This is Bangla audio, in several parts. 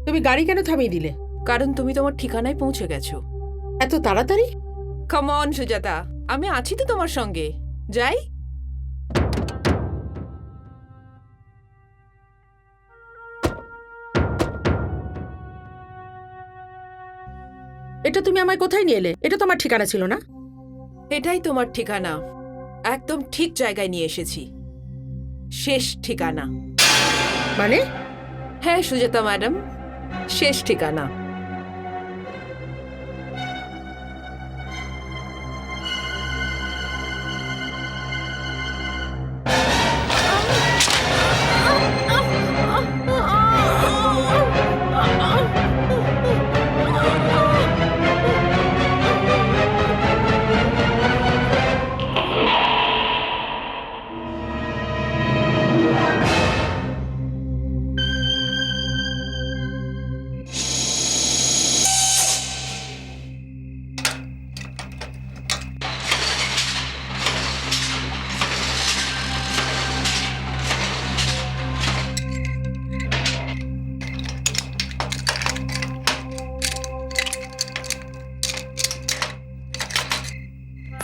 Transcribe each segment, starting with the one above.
তুমি গাড়ি কেন থামিয়ে দিলে? কারণ তুমি তোমার ঠিকানায় পৌঁছে গেছো। এত তাড়াতাড়ি? কাম অন সুজাতা, আমি আছি তো তোমার সঙ্গে। যাই। এটা তুমি আমায় কোথায় নিয়ে এলে? এটা তো আমার ঠিকানা ছিল না। এটাই তোমার ঠিকানা। একদম ঠিক জায়গায় নিয়ে এসেছি। শেষ ঠিকানা। মানে? হ্যাঁ সুজাতা ম্যাডাম, শেষ ঠিকানা।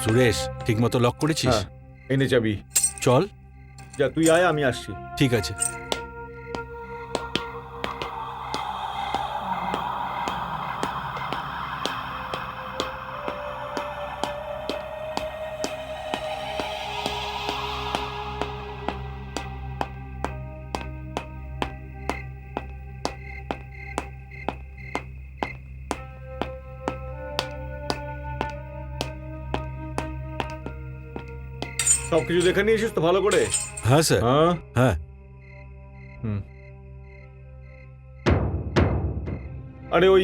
সুরেশ, ঠিক মতো লক করেছিস? হ্যাঁ, এনে যাবি। চল। যা, তুই আয়, আমি আসছি। ঠিক আছে। সবকিছু দেখে নিয়েছিস তো ভালো করে? হ্যাঁ স্যার। হ্যাঁ। হ্যাঁ। আরে ওই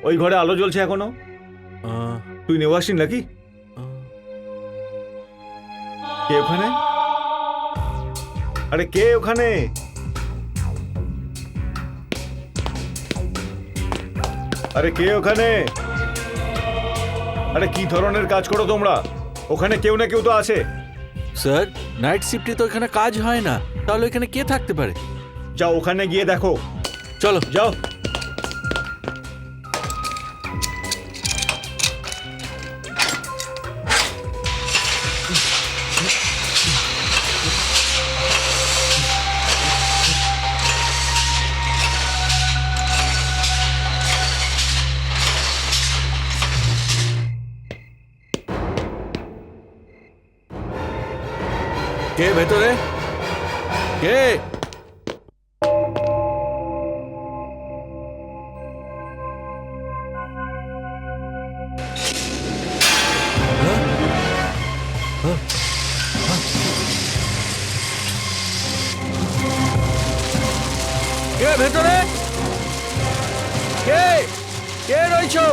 ওই ঘরে আলো জ্বলছে এখনো? আহ, তুই নেওয়া আসিস নাকি? আহ, কে ওখানে? আরে কে ওখানে? আরে কে ওখানে? আরে কি ধরনের কাজ করো তোমরা? ওখানে কেউ না কেউ তো আছে। স্যার, নাইট শিফটে তো এখানে কাজ হয় না, তাহলে এখানে কে থাকতে পারে? যাও ওখানে গিয়ে দেখো। চলো যাও। কে ভেতরে? কে? কে ভেতরে? কে? কে রয়েছো?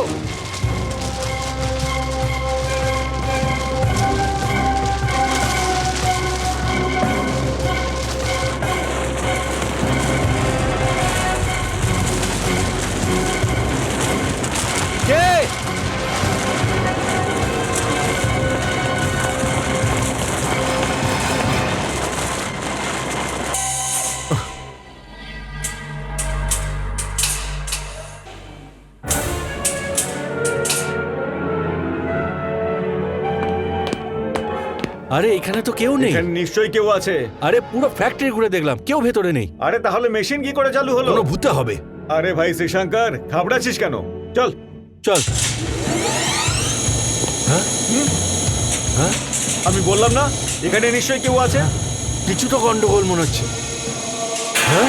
কে? আরে এখানে তো কেউ নেই। এখানে নিশ্চয়ই কেউ আছে। আরে পুরো ফ্যাক্টরি ঘুরে দেখলাম, কেউ ভেতরে নেই। আরে তাহলে মেশিন কি করে চালু হলো? কোনো ভূতে হবে। আরে ভাই শ্রীশঙ্কর, ঘাবড়াচ্ছিস কেন? চল চল। হ্যাঁ? হ্যাঁ? আমি বললাম না এখানে নিশ্চয়ই কেউ আছে। কিছু তো গন্ডগোল মনে হচ্ছে। হ্যাঁ?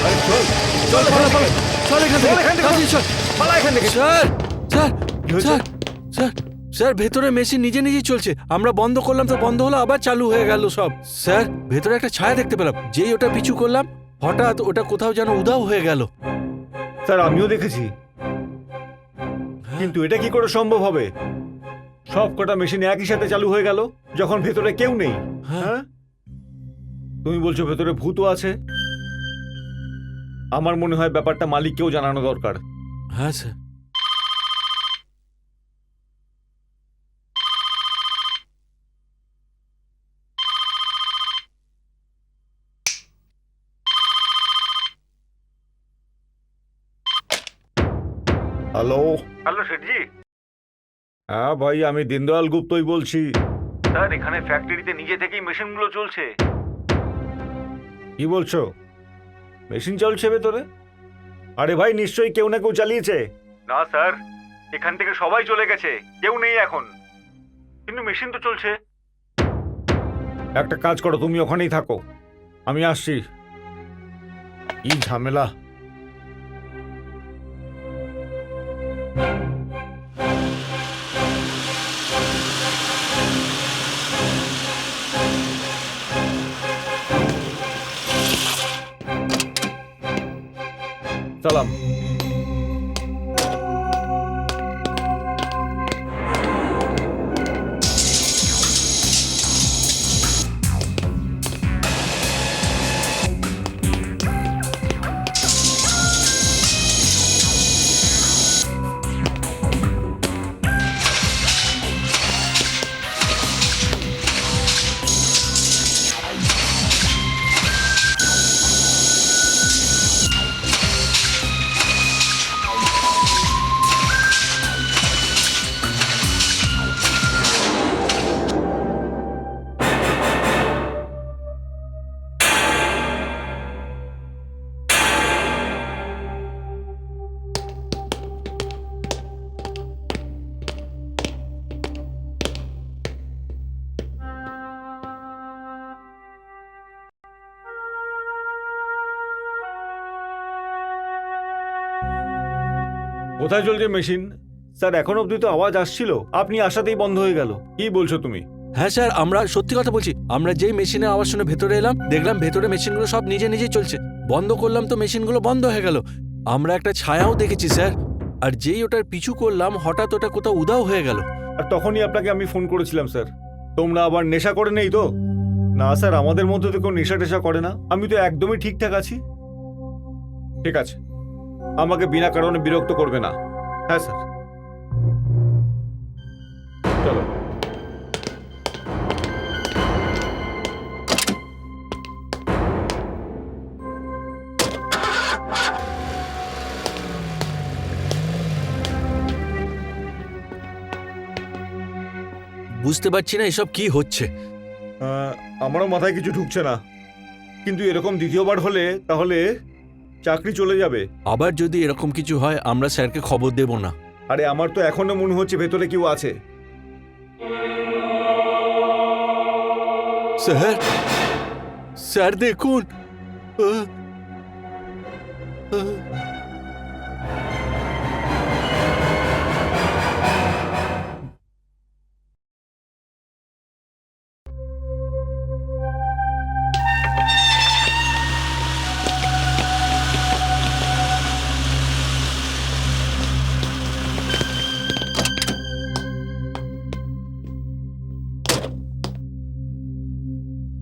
আরে চল চল পালা, পালা। চল এখান থেকে। চল এখান থেকে। তাড়াতাড়ি চল। পালা এখান থেকে। স্যার, স্যার, কি হয়েছে? স্যার, স্যার, স্যার, ভেতরে মেশিন নিজে নিজেই চলছে। আমরা বন্ধ করলাম তো বন্ধ হলো, আবার চালু হয়ে গেল সব। স্যার, ভেতরে একটা ছায়া দেখতে পেলাম, যেই ওটা পিছু করলাম হঠাৎ ওটা কোথাও যেন উধাও হয়ে গেল। স্যার আমিও দেখেছি, কিন্তু এটা কি করে সম্ভব হবে? সব কটা মেশিন একই সাথে চালু হয়ে গেল যখন ভেতরে কেউ নেই। হ্যাঁ, তুমি বলছো ভেতরে ভূতও আছে? আমার মনে হয় ব্যাপারটা মালিককেও জানানো দরকার। হ্যাঁ স্যার। Hello hello শেঠজি। হ্যাঁ ভাই, আমি দীনদয়াল গুপ্তই বলছি। স্যার, এখানে ফ্যাক্টরিতে নিজে থেকেই মেশিনগুলো চলছে। কি বলছো? মেশিন চলছে ভেতরে? আরে ভাই, নিশ্চয়ই কেউ না কেউ চালিয়েছে। না স্যার, এখান থেকে সবাই চলে গেছে, কেউ নেই এখন, কিন্তু মেশিন তো চলছে। একটা কাজ করো, তুমি ওখানেই থাকো, আমি আসছি। কি ঝামেলা! সালাম। কোথায় চলছে মেশিন? স্যার, এখন অবধি তো আওয়াজ আসছিল, আপনি আসাতেই বন্ধ হয়ে গেল। কি বলছো তুমি? হ্যাঁ স্যার, আমরা সত্যি কথা বলছি। আমরা যেই মেশিনের আওয়াজ শুনে ভেতরে এলাম, দেখলাম ভেতরে মেশিনগুলো সব নিজে নিজেই চলছে। বন্ধ করলাম তো মেশিনগুলো বন্ধ হয়ে গেল। আমরা একটা ছায়াও দেখেছি স্যার, আর যেই ওটার পিছু করলাম হঠাৎ ওটা কোথাও উধাও হয়ে গেল। আর তখনই আপনাকে আমি ফোন করেছিলাম স্যার। তোমরা আবার নেশা করে নেই তো? না স্যার, আমাদের মধ্যে তো কেউ নেশা টেশা করে না, আমি তো একদমই ঠিকঠাক আছি। ঠিক আছে, আমাকে বিনা কারণে বিরক্ত করবে না। হ্যাঁ স্যার, চলো। বুঝতে পারছি না এসব কি হচ্ছে। আমারও মাথায় কিছু ঢুকছে না, কিন্তু এরকম দ্বিতীয়বার হলে তাহলে চাকরি চলে যাবে। আবার যদি এরকম কিছু হয় আমরা স্যারকে খবর দেব না। আরে, আমার তো এখনো মনে হচ্ছে ভেতরে কেউ আছে। স্যার, স্যার দেখুন।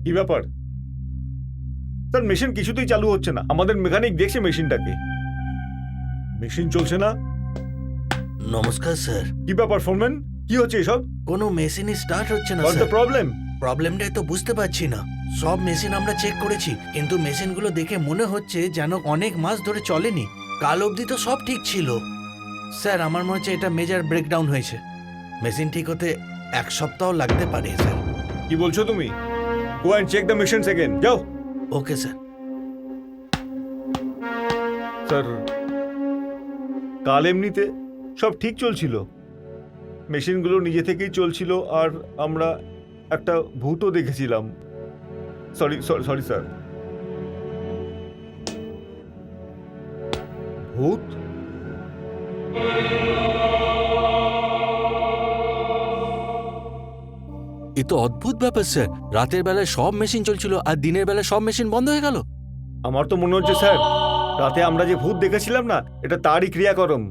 কি ব্যাপার স্যার? মেশিন কিছুতেই চালু হচ্ছে না। আমাদের মেকানিক দেখছে মেশিনটাকে, মেশিন চলছে না। নমস্কার স্যার। কি ব্যাপার ফোরম্যান, কি হচ্ছে এসব? কোনো মেশিনই স্টার্ট হচ্ছে না হোয়াটস দ্য স্যার। প্রবলেম? প্রবলেমটাই তো বুঝতে পারছি না। সব মেশিন আমরা চেক করেছি, কিন্তু মেশিনগুলো দেখে মনে হচ্ছে যেন অনেক মাস ধরে চলেনি। কাল অবধি তো সব ঠিক ছিল। স্যার, আমার মনে হচ্ছে এটা মেজর ব্রেকডাউন হয়েছে। মেশিন ঠিক হতে 1 সপ্তাহ লাগতে পারে স্যার। কি বলছো তুমি? Go and check the machines again, যাও। Okay sir. স্যার, কাল এমনিতে সব ঠিক চলছিল, মেশিনগুলো নিজে থেকেই চলছিল, আর আমরা একটা ভূতও দেখেছিলাম। Sorry sorry sorry sir. ভূত? এ তো অদ্ভুত ব্যাপার স্যার। রাতের বেলায় সব মেশিন চলছিল আর দিনের বেলায় সব মেশিন বন্ধ হয়ে গেল। আমার তো মনে হচ্ছে স্যার, রাতে আমরা যে ভূত দেখেছিলাম না, এটা তারই ক্রিয়াকরম।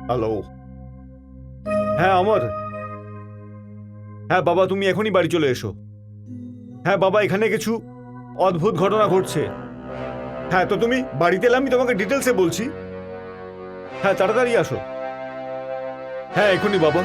হ্যালো। হ্যাঁ অমর। হ্যাঁ বাবা, তুমি এখনই বাড়ি চলে এসো। হ্যাঁ বাবা, এখানে কিছু অদ্ভুত ঘটনা ঘটছে। হ্যাঁ তো তুমি বাড়িতে এলে আমি তোমাকে ডিটেলসে বলছি। হ্যাঁ তাড়াতাড়ি আসো। হ্যাঁ এখনই বাবা।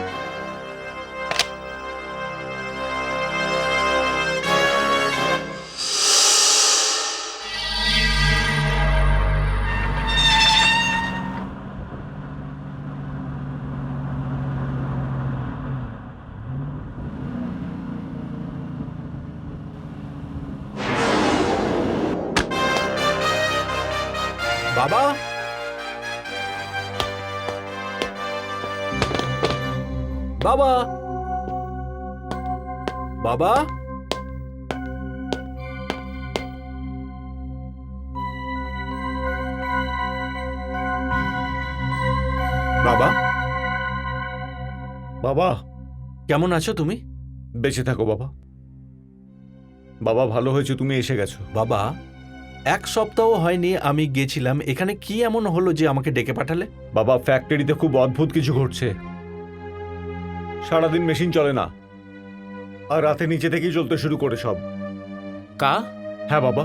বাবা, বাবা, বাবা, বাবা, বাবা কেমন আছো তুমি? বেঁচে থাকো বাবা। বাবা ভালো হয়েছে তুমি এসে গেছো। বাবা, 1 সপ্তাহ হয়নি আমি গেছিলাম, এখানে কি এমন হলো যে আমাকে ডেকে পাঠালে? বাবা ফ্যাক্টরিতে খুব অদ্ভুত কিছু ঘটছে। সারাদিন মেশিন চলে না, আর রাতে নিচে থেকেই চলতে শুরু করে সব। কা? হ্যাঁ বাবা,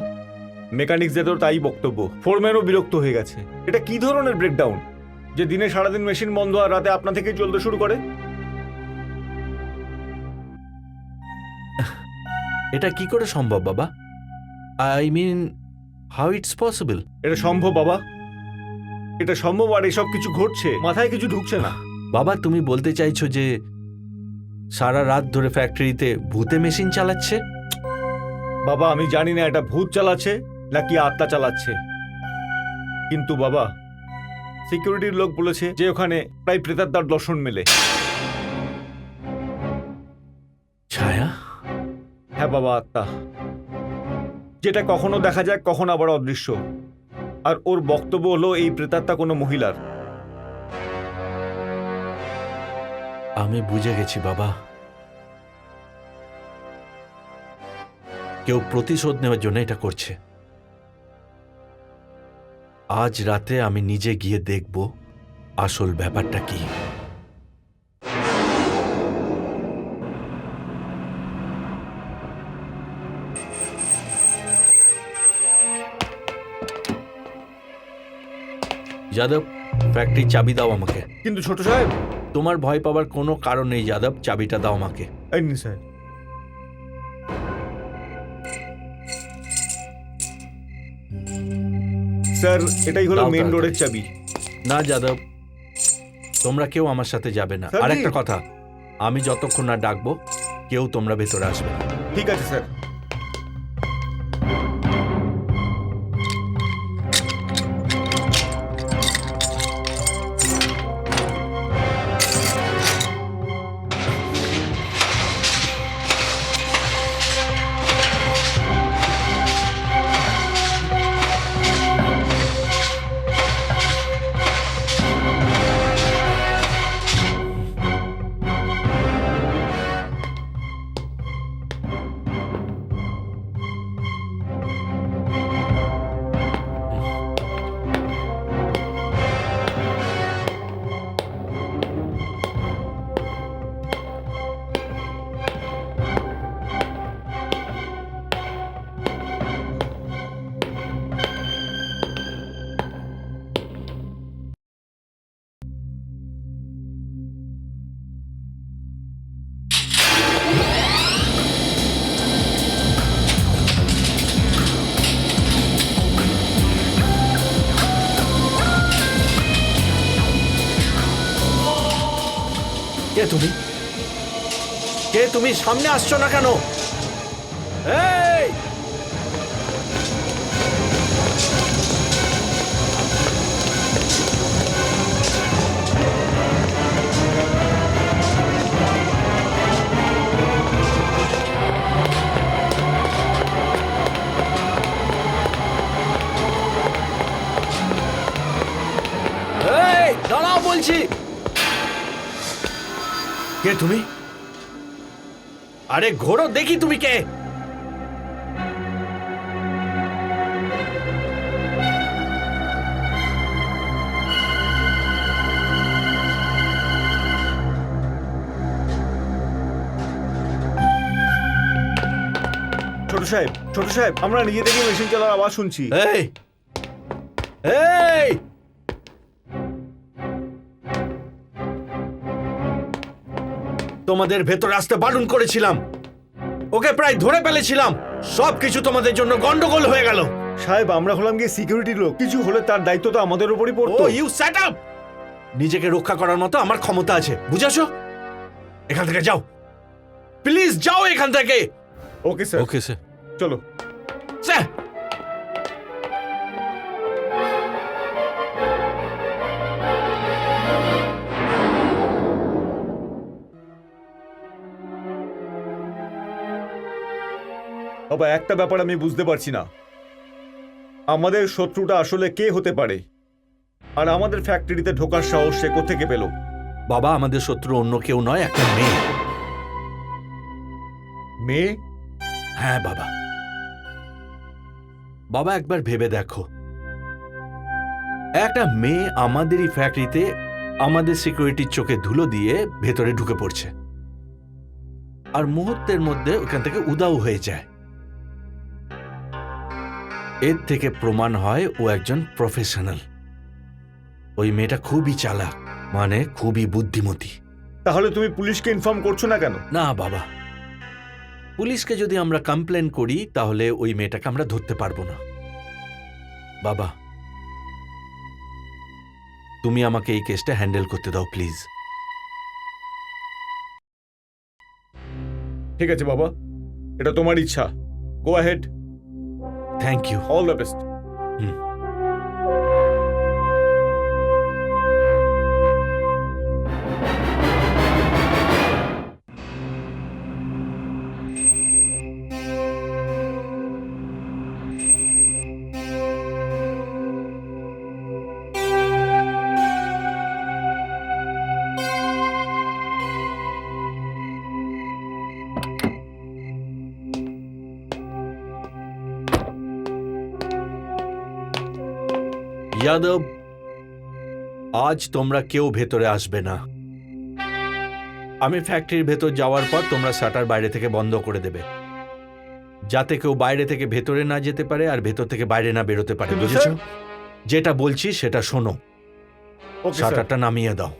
মেকানিক্সদেরও তাই বক্তব্য। ফোরম্যানও বিরক্ত হয়ে গেছে। এটা কি ধরনের ব্রেকডাউন যে দিনে সারাদিন মেশিন বন্ধ আর রাতে আপনা থেকেই চলতে শুরু করে? এটা কি করে সম্ভব বাবা? I mean, how it's possible? এটা সম্ভব বাবা, এটা সম্ভব। আর এসব কিছু ঘটছে, মাথায় কিছু ঢুকছে না। বাবা, তুমি বলতে চাইছো যে সারা রাত ধরে ফ্যাক্টরিতে ভূতে মেশিন চালাচ্ছে? বাবা আমি জানি না এটা ভূত চালাচ্ছে নাকি আত্মা চালাচ্ছে, কিন্তু বাবা সিকিউরিটির লোক বলেছে যে ওখানে প্রায় প্রেতাত্মার দর্শন মেলে। ছায়া? হ্যাঁ বাবা, আত্মা, যেটা কখনো দেখা যায় কখনো আবার অদৃশ্য। আর ওর বক্তব্য হলো এই প্রেতাত্মা কোনো মহিলার। আমি বুঝে গেছি বাবা, কেউ প্রতিশোধ নেওয়ার জন্য এটা করছে। আজ রাতে আমি নিজে গিয়ে দেখব আসল ব্যাপারটা কি। যাদব, ফ্যাক্টরির চাবি দাও আমাকে। কিন্তু ছোট সাহেব। তোমার ভয় পাওয়ার কোনো কারণ নেই যাদব, চাবিটা দাও আমাকে। এই নিন স্যার। স্যার এটাই হলো দাও মেন তাড়াতাড়ি। রোডের চাবি। না যাদব, তোমরা কেউ আমার সাথে যাবে না। স্যার, আর একটা কি? কথা, আমি যতক্ষণ না ডাকবো কেউ তোমরা ভেতরে আসবে না। ঠিক আছে স্যার। কে তুমি? কে তুমি? সামনে আসছো না কেন? এই! এই, দাঁড়াও বলছি। কে তুমি? আরে ঘোরো দেখি তুমি কে। ছোট সাহেব আমরা নিজে থেকে মেশিন চালার আওয়াজ শুনছি। এই এই তোমাদের ভেতরে আসতে বারণ করেছিলাম, ওকে প্রায় ধরে ফেলেছিলাম, সবকিছু তোমাদের জন্য গন্ডগোল হয়ে গেল। সাহেব আমরা হলাম গিয়ে সিকিউরিটি লোক, কিছু হলে তার দায়িত্ব তো আমাদের উপরই ও পড়তো। You set up! নিজেকে রক্ষা করার মতো আমার ক্ষমতা আছে, বুঝেছো? এখান থেকে যাও, প্লিজ যাও এখান থেকে। Okay sir, okay sir. চলো। স্যার, বাবা একটা ব্যাপার আমি বুঝতে পারছি না, আমাদের শত্রুটা আসলে কে হতে পারে, আর আমাদের ফ্যাক্টরিতে ঢোকার সাহস সে কোত্থেকে পেল? বাবা আমাদের শত্রু অন্য কেউ নয়, একটা মেয়ে। মেয়ে? হ্যাঁ বাবা, বাবা একবার ভেবে দেখো, একটা মেয়ে আমাদেরই ফ্যাক্টরিতে আমাদের সিকিউরিটির চোখে ধুলো দিয়ে ভেতরে ঢুকে পড়ছে, আর মুহূর্তের মধ্যে ওখান থেকে উধাও হয়ে যায়। এর থেকে প্রমাণ হয় ও একজন প্রফেশনাল। ওই মেয়েটা খুবই চালাক, মানে খুবই বুদ্ধিমতী। তাহলে তুমি পুলিশকে ইনফর্ম করছো না কেন? না বাবা, পুলিশকে যদি আমরা কমপ্লেন করি তাহলে ওই মেয়েটাকে আমরা ধরতে পারবো না। বাবা তুমি আমাকে এই কেসটা হ্যান্ডেল করতে দাও প্লিজ। ঠিক আছে বাবা, এটা তোমার ইচ্ছা, go ahead. Thank you. All the best. Yadav, আজ তোমরা কেউ ভেতরে আসবে না। আমি ফ্যাক্টরির ভেতর যাওয়ার পর তোমরা শাটার বাইরে থেকে বন্ধ করে দেবে, যাতে কেউ বাইরে থেকে ভেতরে না যেতে পারে আর ভেতর থেকে বাইরে না বেরোতে পারে, কিন্তু বুঝেছো? স্যার- যেটা বলছি সেটা শোনো। Okay sir. শাটারটা নামিয়ে দাও।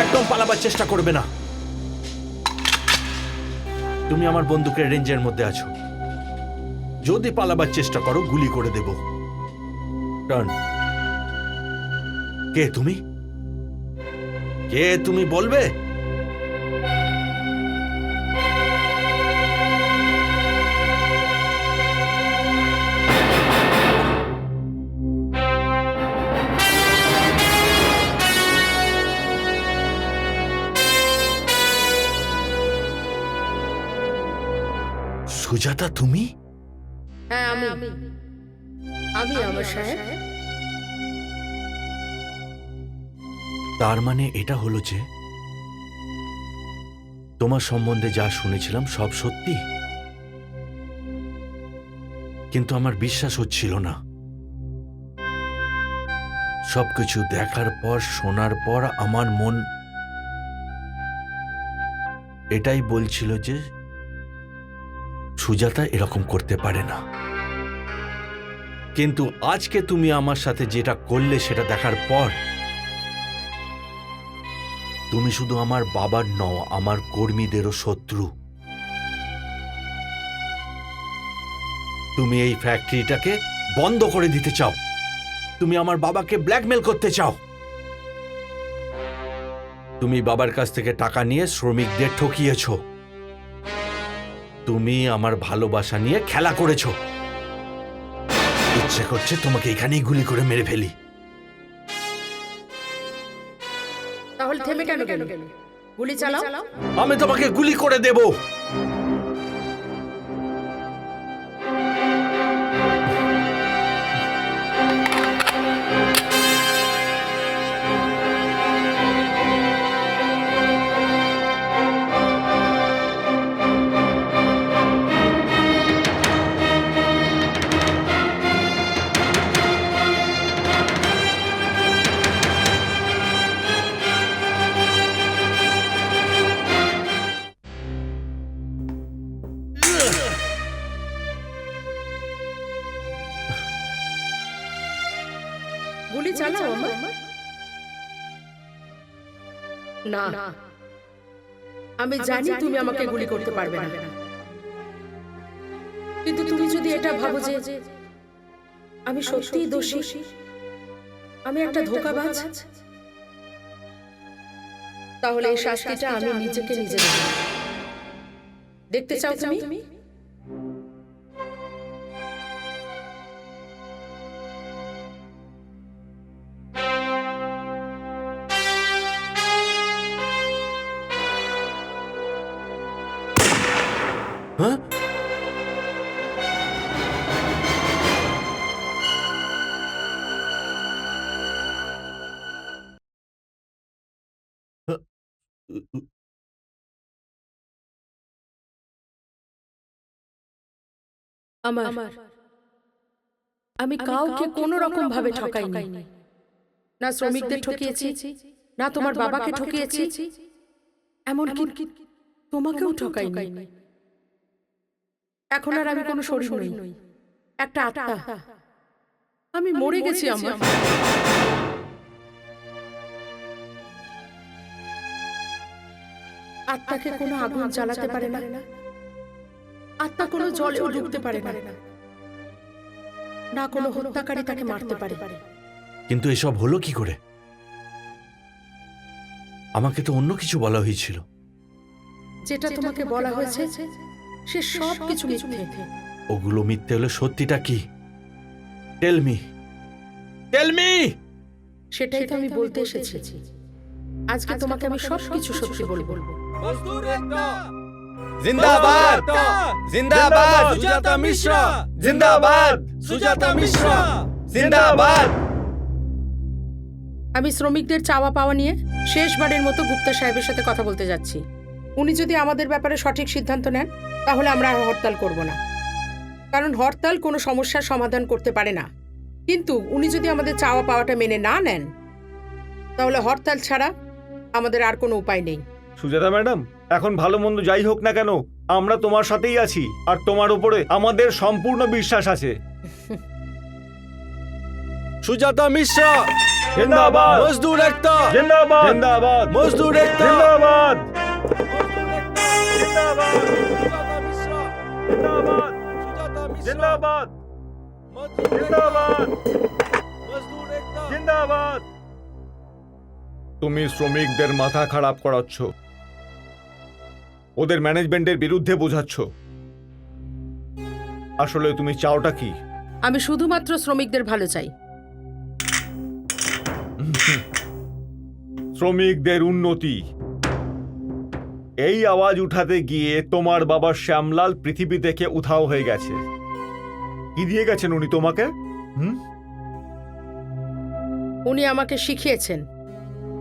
একদম পালাবার চেষ্টা করবে না। তুমি আমার বন্দুকের রেঞ্জের মধ্যে আছো, যদি পালাবার চেষ্টা করো গুলি করে দেব। টার্ন। কে তুমি? কে তুমি বলবে? সুজাতা, তুমি? হ্যাঁ আমি আমার সাহেব। তার মানে এটা হলো যে তোমার সম্বন্ধে যা শুনেছিলাম সব সত্যি, কিন্তু আমার বিশ্বাস হচ্ছিল না। সবকিছু দেখার পর, শোনার পর আমার মন এটাই বলছিল যে সুজাতা এরকম করতে পারে না। কিন্তু আজকে তুমি আমার সাথে যেটা করলে সেটা দেখার পর তুমি শুধু আমার বাবার নও, আমার কর্মীদেরও শত্রু। তুমি এই ফ্যাক্টরিটাকে বন্ধ করে দিতে চাও, তুমি আমার বাবাকে ব্ল্যাকমেল করতে চাও, তুমি বাবার কাছ থেকে টাকা নিয়ে শ্রমিকদের ঠকিয়েছ, তুমি আমার ভালোবাসা নিয়ে খেলা করেছ। ইচ্ছে করছে তোমাকে এখানেই গুলি করে মেরে ফেলি। তাহলে থেমে কেন গেল? গুলি চালাও। আমি তোমাকে গুলি করে দেব। গুলি চালাও আমার। না, আমি জানি তুমি আমাকে গুলি করতে পারবে না, কিন্তু তুমি যদি এটা ভাবো যে আমি সত্যিই দোষী, আমি একটা ধোঁকাবাজ, তাহলে এই শাস্তিটা আমি নিজেকে নিজে দেব। দেখতে চাও তুমি? হ্যাঁ? আমি কাউকে কোনো রকম ভাবে ঠকাইনি, না শ্রমিকদের ঠকিয়েছি, না তোমার বাবাকে ঠকিয়েছি, এমনকি তোমাকেও ঠকাইনি। এখন আর আমি কোনো শরীর নই, একটা আত্মা। আমি মরে গেছি। আমার আত্মাকে কোনো আগুন জ্বালাতে পারে না, আত্মা কোনো জলেও ডুবতে পারে না, না কোনো হত্যাকারী তাকে মারতে পারে। কিন্তু এসব হলো কি করে? আমাকে তো অন্য কিছু বলা হয়েছিল। যেটা তোমাকে বলা হয়েছে সে সব কিছু মিথ্যে। ওগুলো মিথ্যে হলে সত্যিটা কি? Tell me. সেটাই তো আমি বলতে এসেছি। আজকে তোমাকে আমি সব কিছু সত্যি বলবো। जिंदाबाद जिंदाबाद सुजाता मिश्रा जिंदाबाद सुजाता मिश्रा जिंदाबाद। আমি শ্রমিকদের চাওয়া পাওয়া নিয়ে শেষবারের মতো গুপ্তা সাহেবের সাথে কথা বলতে যাচ্ছি। উনি যদি আমাদের ব্যাপারে সঠিক সিদ্ধান্ত নেন তাহলে আমরা আর হরতাল করব না, কারণ হরতাল কোনো সমস্যার সমাধান করতে পারে না। কিন্তু উনি যদি আমাদের চাওয়া পাওয়াটা মেনে না নেন তাহলে হরতাল ছাড়া আমাদের আর কোনো উপায় নেই। সুজাতা ম্যাডাম, এখন ভালো মন্দ যাই হোক না কেন, আমরা তোমার সাথেই আছি, আর তোমার উপরে আমাদের সম্পূর্ণ বিশ্বাস আছে। সুজাতা মিশ্রা জিন্দাবাদ, মজদুর একতা জিন্দাবাদ, জিন্দাবাদ, মজদুর একতা জিন্দাবাদ, জিন্দাবাদ সুজাতা মিশ্রা জিন্দাবাদ, সুজাতা মিশ্রা জিন্দাবাদ, মজদুর জিন্দাবাদ, মজদুর একতা জিন্দাবাদ। তুমি শ্রমিকদের মাথা খারাপ করাচ্ছ, ওদের ম্যানেজমেন্টের বিরুদ্ধে বোঝাচ্ছ। আসলে তুমি চাওটা কি? আমি শুধুমাত্র শ্রমিকদের ভালো চাই। শ্রমিকদের উন্নতি। এই আওয়াজ উঠাতে গিয়ে তোমার বাবা শ্যামলাল পৃথিবী থেকে উধাও হয়ে গেছে। কি দিয়ে গেছেন উনি তোমাকে? উনি আমাকে শিখিয়েছেন,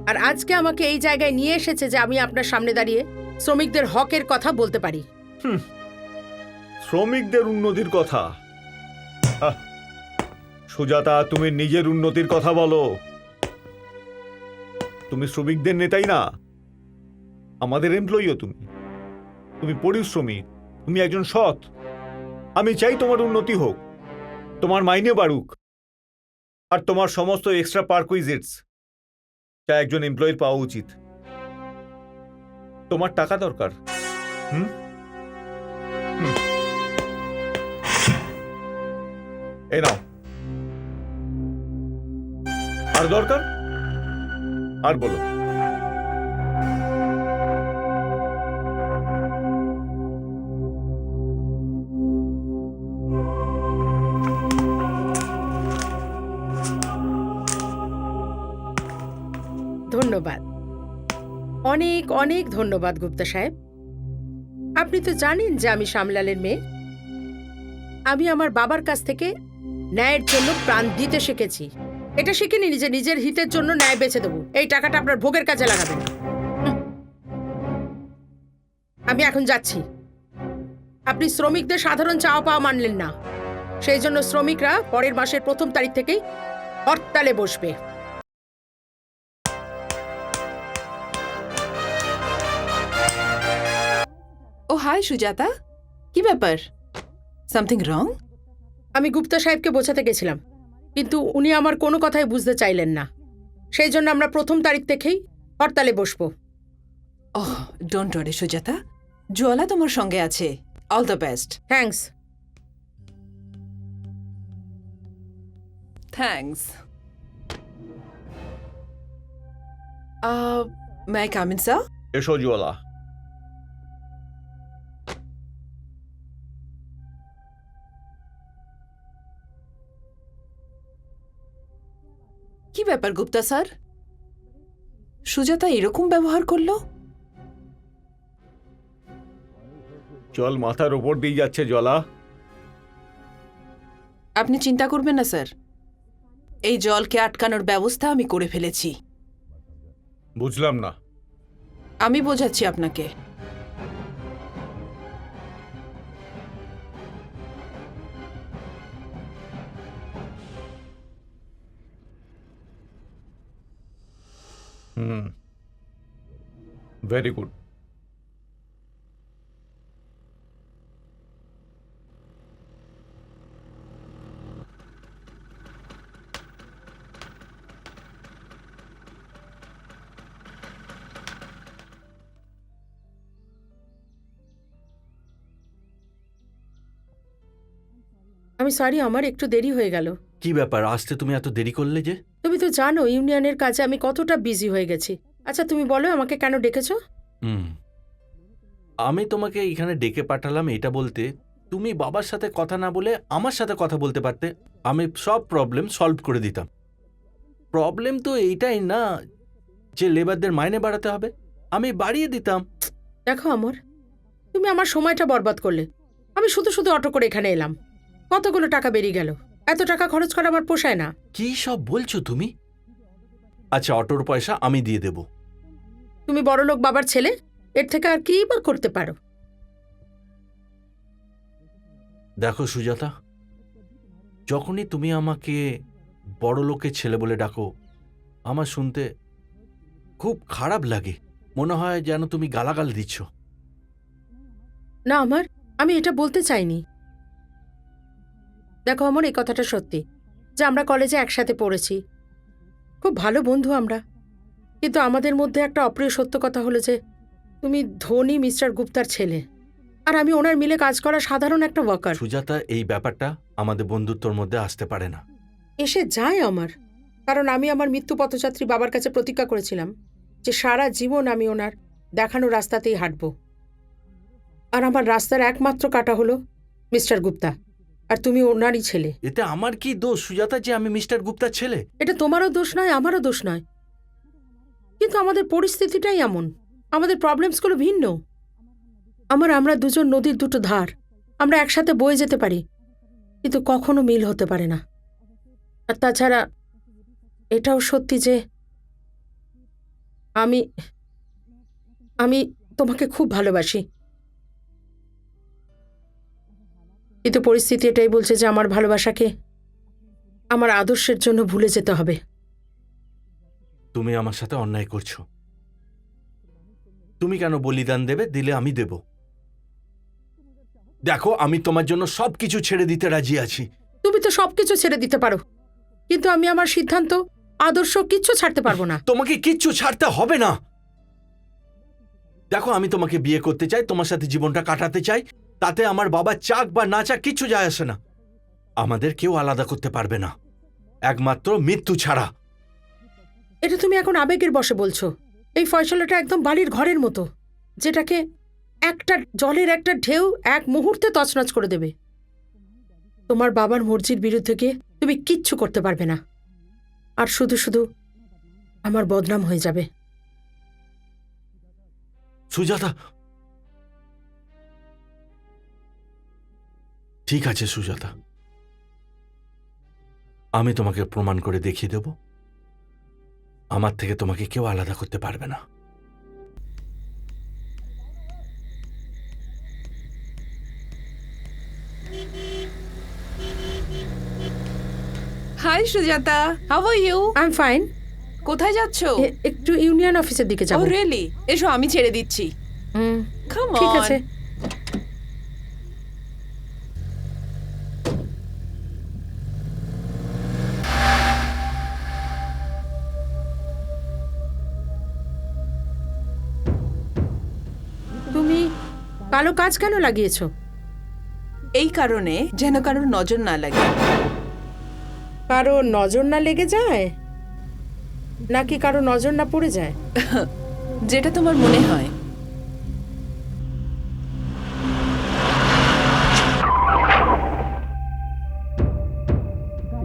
আর আজকে আমাকে এই জায়গায় নিয়ে এসেছে যে আমি আপনার সামনে দাঁড়িয়ে শ্রমিকদের হকের কথা বলতে পারি। শ্রমিকদের উন্নতির কথা? আহ, সুজাতা, তুমি নিজের উন্নতির কথা বলো। তুমি শ্রমিকদের নেতাই না, আমাদের এমপ্লয়িও তুমি। তুমি পরিশ্রমী, তুমি একজন সৎ। আমি চাই তোমার উন্নতি হোক, তোমার মাইনে বাড়ুক, আর তোমার সমস্ত এক্সট্রা পারকুইজিটস যা একজন এমপ্লয়ির পাওয়া উচিত। তোমার টাকা দরকার। এই নাও। আর দরকার? আর বলো। ধন্যবাদ, অনেক অনেক ধন্যবাদ গুপ্তা সাহেব। আপনি তো জানেন যে আমি শ্যামলালের মেয়ে। আমি আমার বাবার কাছ থেকে ন্যায়ের জন্য প্রাণ দিতে শিখেছি। এটা শিখিনি যে নিজের হিতের জন্য ন্যায় বেছে দেবো। এই টাকাটা আপনার ভোগের কাজে লাগাবেন। আমি এখন যাচ্ছি। আপনি শ্রমিকদের সাধারণ চাওয়া পাওয়া মানলেন না, সেই জন্য শ্রমিকরা পরের মাসের 1ম তারিখ থেকেই হরতালে বসবে। ও হাই সুজাতা, কি ব্যাপার? Something wrong? আমি গুপ্তা সাহেবকে বোঝাতে গেছিলাম, কিন্তু উনি আমার কোনো কথাই বুঝতে চাইলেন না। সেই জন্য আমরা 1ম তারিখ থেকেই হরতালে বসবো। ওহ, ডোন্ট ওয়ারি সুজাতা, জোয়ালা তোমার সঙ্গে আছে। All the best. Thanks. Thanks. May I come in sir? এসো জোয়ালা। কি ব্যাপার গুপ্তা স্যার? সুজাতা এরকম ব্যবহার করলো? জল মাথার ওপর দিয়ে যাচ্ছে জলা। আপনি চিন্তা করবেন না স্যার, এই জলকে আটকানোর ব্যবস্থা আমি করে ফেলেছি। বুঝলাম না। আমি বোঝাচ্ছি আপনাকে। Very good. আমি সরি, আমার একটু দেরি হয়ে গেল। কি ব্যাপার, আসতে তুমি এত দেরি করলে যে? তুমি তো জানো ইউনিয়নের কাজে আমি কতটা বিজি হয়ে গেছি। আচ্ছা তুমি বলো, আমাকে কেন ডেকেছো? আমি তোমাকে এখানে ডেকে পাঠালাম এটা বলতে, তুমি বাবার সাথে কথা না বলে আমার সাথে কথা বলতে পারতে। আমি সব প্রবলেম সলভ করে দিতাম। প্রবলেম তো এইটাই না যে লেবারদের মাইনে বাড়াতে হবে, আমি বাড়িয়ে দিতাম। দেখো অমর, তুমি আমার সময়টা বরবাদ করলে। আমি শুধু শুধু অটো করে এখানে এলাম, কতগুলো টাকা বেরিয়ে গেল। এত টাকা খরচ করা আমার পোষায় না। কি সব বলছো তুমি? আচ্ছা, অটোর পয়সা আমি দিয়ে দেব। তুমি বড়লোক বাবার ছেলে, এর থেকে আর কি বা করতে পারো? দেখো সুজাতা, যখনই তুমি আমাকে বড় লোকের ছেলে বলে ডাকো, আমার শুনতে খুব খারাপ লাগে। মনে হয় যেন তুমি গালাগাল দিচ্ছ। না আমার, আমি এটা বলতে চাইনি। দেখো আমার, এই কথাটা সত্যি যে আমরা কলেজে একসাথে পড়েছি, খুব ভালো বন্ধু আমরা। কিন্তু আমাদের মধ্যে একটা অপ্রিয় সত্য কথা হলো যে তুমি ধনী মিস্টার গুপ্তার ছেলে, আর আমি ওনার মিলে কাজ করা সাধারণ একটা ওয়ার্কার। সুজাতা, এই ব্যাপারটা আমাদের বন্ধুত্বর মধ্যে আসতে পারে না। এসে যায় আমার, কারণ আমি আমার মৃত্যু পথযাত্রী বাবার কাছে প্রতিজ্ঞা করেছিলাম যে সারা জীবন আমি ওনার দেখানো রাস্তাতেই হাঁটব। আর আমার রাস্তার একমাত্র কাঁটা হলো মিস্টার গুপ্তা, আর তুমি ওনারই ছেলে। এতে আমার কি দোষ সুজাতা যে আমি মিস্টার গুপ্তার ছেলে? এটা তোমারও দোষ নয়, আমারও দোষ নয়, কিন্তু আমাদের পরিস্থিতিটাই এমন, আমাদের প্রবলেমসগুলো ভিন্ন। আমরা দুজন নদীর দুটো ধার, আমরা একসাথে বয়ে যেতে পারি, কিন্তু কখনো মিল হতে পারে না। আর তাছাড়া এটাও সত্যি যে আমি আমি তোমাকে খুব ভালোবাসি, কিন্তু পরিস্থিতি এটাই বলছে যে আমার ভালোবাসাকে আমার আদর্শের জন্য ভুলে যেতে হবে। তুমি আমার সাথে অন্যায় করছো। তুমি কেন বলিদান দেবে? দিলে আমি দেব। দেখো, আমি তোমার জন্য সবকিছু ছেড়ে দিতে রাজি আছি। তুমি তো সবকিছু ছেড়ে দিতে পারো, কিন্তু আমি আমার সিদ্ধান্ত, আদর্শ কিচ্ছু ছাড়তে পারবো না। তোমাকে কিচ্ছু ছাড়তে হবে না। দেখো, আমি তোমাকে বিয়ে করতে চাই, তোমার সাথে জীবনটা কাটাতে চাই, তাতে আমার বাবা চাক বা না চাক কিচ্ছু যায় আসে না। আমাদের কেউ আলাদা করতে পারবে না, একমাত্র মৃত্যু ছাড়া। এটা তুমি এখন আবেগের বশে বলছো। এই ফয়সলাটা একদম বালির ঘরের মতো, যেটাকে একটা জলের একটা ঢেউ এক মুহূর্তে তছনছ করে দেবে। তোমার বাবার মর্জির বিরুদ্ধে গিয়ে তুমি কিচ্ছু করতে পারবে না, আর শুধু শুধু আমার বদনাম হয়ে যাবে। সুজাতা, ঠিক আছে সুজাতা, আমি তোমাকে প্রমাণ করে দেখিয়ে দেব আমার থেকে তোমাকে কেউ আলাদা করতে পারবে না। Hi Sujata, how are you? I am fine. কোথায় যাচ্ছ? একটু ইউনিয়ন অফিসের দিকে ও যাবো। রিয়েলি? এসো, আমি ছেড়ে দিচ্ছি। Come on. ঠিক আছে। তুমি কালো কাজ কেন লাগিয়েছো? এই কারণে যেন কারোর নজর না লাগে। কারো নজর না লেগে যায়, নাকি কারো নজর না পড়ে যায়? যেটা তোমার মনে হয়।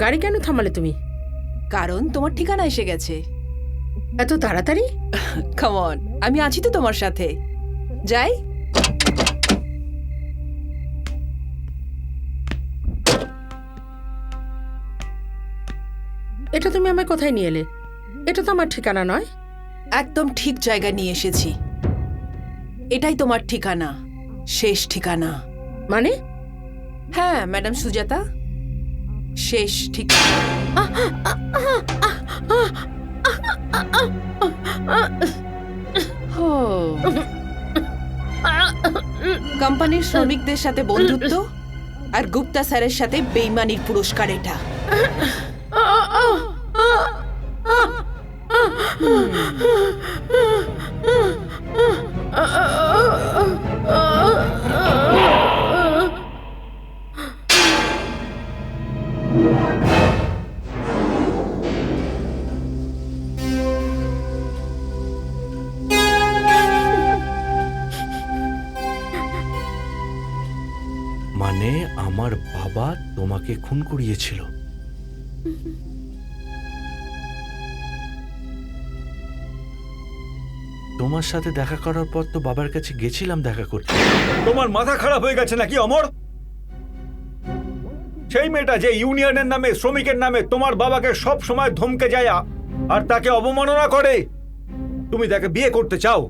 গাড়ি কেন থামালে তুমি? কারণ তোমার ঠিকানা এসে গেছে। এত তাড়াতাড়ি? কাম অন, আমি আছি তো তোমার সাথে। যাই। এটা তুমি আমায় কোথায় নিয়ে এলে? এটা তো আমার ঠিকানা নয়। একদম ঠিক জায়গায় নিয়ে এসেছি। এটাই তোমার ঠিকানা, শেষ ঠিকানা। মানে? হ্যাঁ ম্যাডাম সুজাতা, শেষ ঠিকানা। হো। কোম্পানির শ্রমিকদের সাথে বন্ধুত্ব আর গুপ্তা স্যারের সাথে বেইমানির পুরস্কার এটা। মানে আমার বাবা তোমাকে খুন করিয়েছিল? তোমার সাথে দেখা করার পর তো বাবার কাছে গেছিলাম দেখা করতে। তোমার মাথা খারাপ হয়ে গেছে নাকি অমর? সেই মেয়েটা যে ইউনিয়নের নামে, শ্রমিকের নামে তোমার বাবাকে সব সময় ধমকে যায় আর তাকে অবমাননা করে, তুমি তাকে বিয়ে করতে চাও?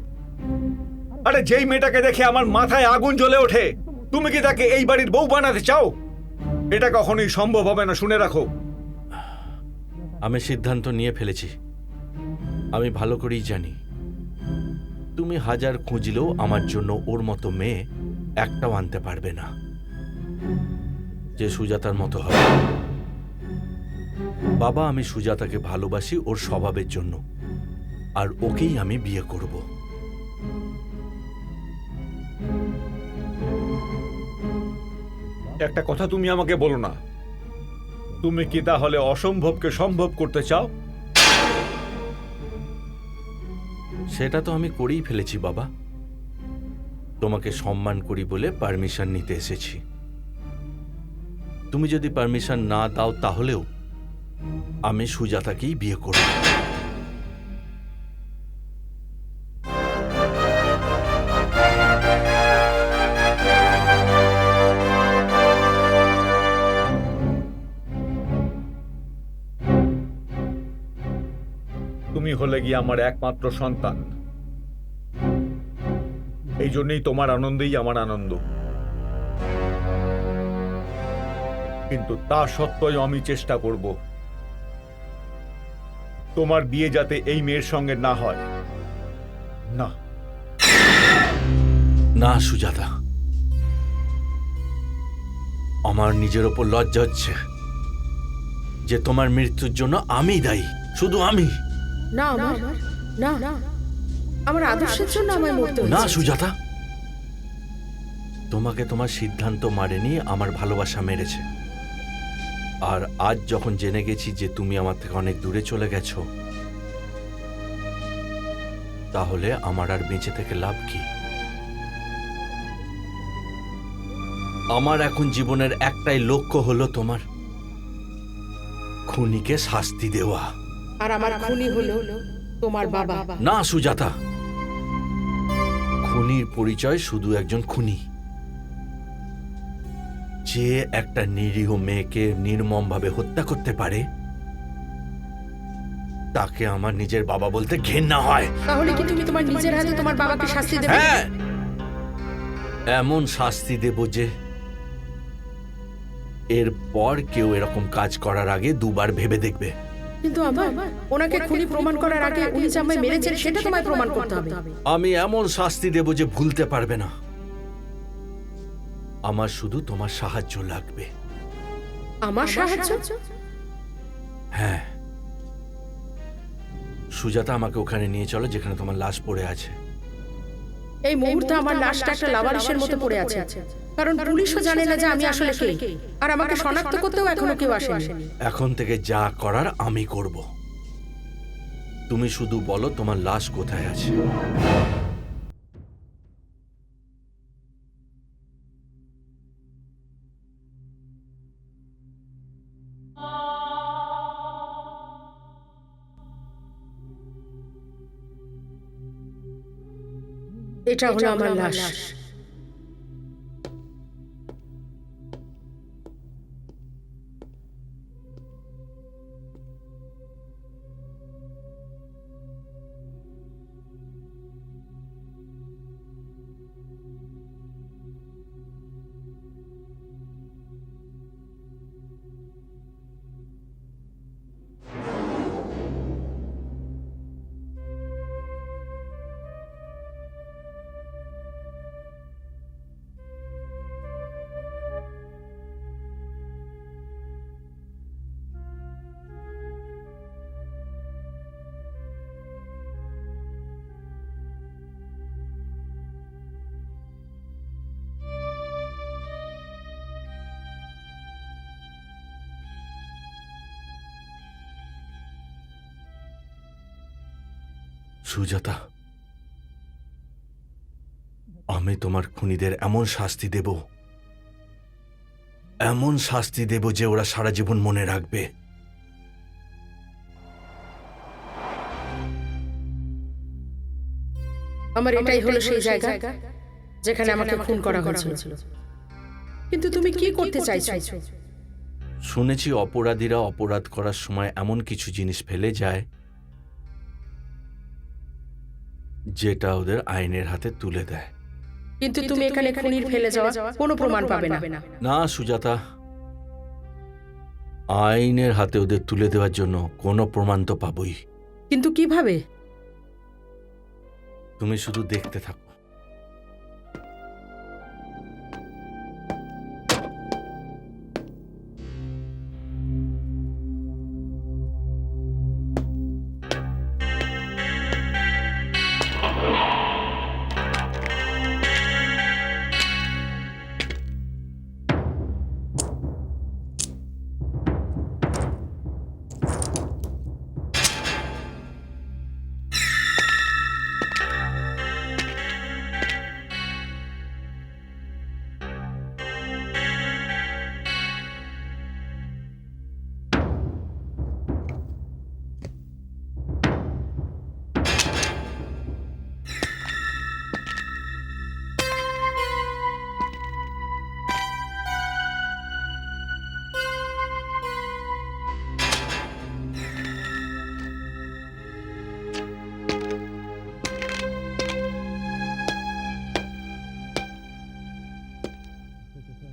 আরে যেই মেয়েটাকে দেখে আমার মাথায় আগুন জ্বলে ওঠে, তুমি কি তাকে এই বাড়ির বউ বানাতে চাও? এটা কখনোই সম্ভব হবে না, শুনে রাখো। আমি সিদ্ধান্ত নিয়ে ফেলেছি। আমি ভালো করেই জানি তুমি হাজার খুঁজলেও আমার জন্য ওর মতো মেয়ে একটাও আনতে পারবে না যে সুজাতার মতো হবে। বাবা, আমি সুজাতাকে ভালোবাসি ওর স্বভাবের জন্য, আর ওকেই আমি বিয়ে করব। একটা কথা তুমি আমাকে বলো না, তুমি কি তাহলে অসম্ভবকে সম্ভব করতে চাও? সেটা তো আমি করেই ফেলেছি বাবা। তোমাকে সম্মান করি বলে পারমিশন নিতে এসেছি। তুমি যদি পারমিশন না দাও তাহলেও আমি সুজাতাকেই বিয়ে করব। তুমি হলে গিয়ে আমার একমাত্র সন্তান, এই জন্যই তোমার আনন্দেই আমার আনন্দ। কিন্তু তা সত্ত্বেও আমি চেষ্টা করব তোমার বিয়ে যাতে এই মেয়ের সঙ্গে না হয়। না, না সুজাতা, আমার নিজের ওপর লজ্জা হচ্ছে যে তোমার মৃত্যুর জন্য আমি দায়ী, শুধু আমি। না আমার না না আমার আদর্শের জন্য আমায় মরতে না হচ্ছে। সুজাতা, তোমাকে তোমার সিদ্ধান্ত মারেনি, আমার ভালোবাসা মেরেছে। আর আজ যখন জেনে গেছি যে তুমি আমার থেকে অনেক দূরে চলে গেছো, তাহলে আমার আর বেঁচে থেকে লাভ কি? আমার এখন জীবনের একটাই লক্ষ্য হলো তোমার খুনিকে শাস্তি দেওয়া। আর আমার খুনি হলো তোমার বাবা। না সুজাতা, খুনির পরিচয় শুধু একজন খুনি, যে একটা নিরীহ মেয়েকে নির্মমভাবে হত্যা করতে পারে তাকে আমার নিজের বাবা বলতে ঘেন্না হয়। তাহলে কি তুমি তোমার নিজের হাতে তোমার বাবাকে শাস্তি দেবে? হ্যাঁ, এমন শাস্তি দেব যে এরপর কেউ এরকম কাজ করার আগে দুবার ভেবে দেখবে। কিন্তু আমার ওনাকে খুনি প্রমাণ করার আগে উনি যে আমায় মেরেছেন সেটা তোমায় প্রমাণ করতে হবে। আমি এমন শাস্তি দেব যে ভুলতে পারবে না। আমার শুধু তোমার সাহায্য লাগবে। আমার সাহায্য? হ্যাঁ সুজাতা, আমাকে ওখানে নিয়ে চলো যেখানে তোমার লাশ পড়ে আছে। এই মুহূর্তে আমার লাশটা একটা লাভারিসের মতো পড়ে আছে, কারণ পুলিশও জানে না যে আমি আসলে কে, আর আমাকে শনাক্ত করতেও এখনো কেউ আসেনি। এখন থেকে যা করার আমি করব। তুমি শুধু বলো তোমার লাশ কোথায় আছে। এটা হলো আমার লাশ। সুজাতা, আমি তোমার খুনিদের এমন শাস্তি দেব, এমন শাস্তি দেব যে ওরা সারা জীবন মনে রাখবে। আমার এটাই হলো সেই জায়গা যেখানে আমাকে খুন করা হয়েছিল। কিন্তু তুমি কি করতে চাইছো? শুনেছি অপরাধীরা অপরাধ করার সময় এমন কিছু জিনিস ফেলে যায় যেটা ওদের আইনের হাতে তুলে দেয়। কিন্তু তুমি এখানে খুনির ফেলে যাওয়া কোনো প্রমাণ পাবে না। না সুজাতা, আইনের হাতে ওদের তুলে দেওয়ার জন্য কোনো প্রমাণ তো পাবই। কিন্তু কিভাবে? তুমি শুধু দেখতে থাকো।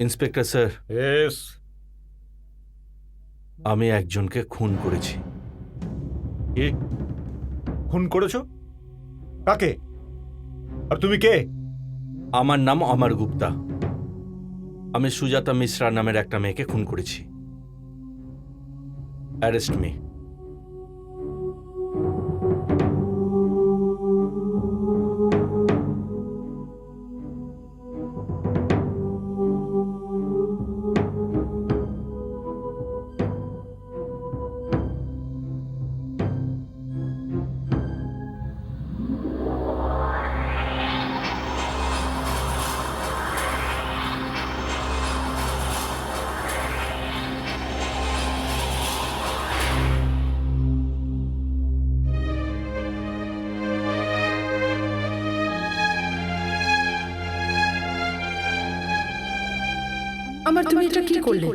ইন্সপেক্টর স্যার, এস, আমি একজনকে খুন করেছি। কি খুন করেছো? কাকে? আর তুমি কে? আমার নাম অমর গুপ্তা। আমি সুজাতা মিশ্রা নামের একটা মেয়েকে খুন করেছি। Arrest me. আমার তুমি এটা কি করলে?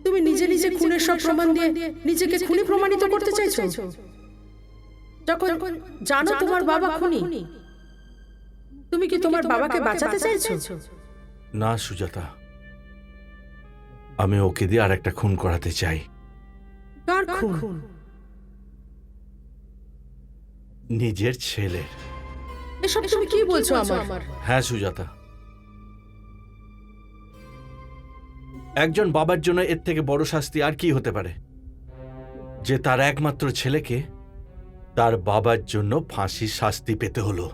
তুমি নিজে নিজে খুনের সব প্রমাণ দিয়ে নিজেকে খুনি প্রমাণিত করতে চাইছো? যখন জানো তোমার বাবা খুনি, তুমি কি তোমার বাবাকে বাঁচাতে চাইছো? না সুজাতা, আমি ওকে দিয়ে আর একটা খুন করাতে চাই। কার খুন? নিজের ছেলের। এসব তুমি কি বলছো আমার? হ্যাঁ সুজাতা, একজন বাবার জন্য এর থেকে বড় শাস্তি আর কি হতে পারে, যে তার একমাত্র ছেলেকে তার বাবার জন্য ফাঁসির শাস্তি পেতে হলো।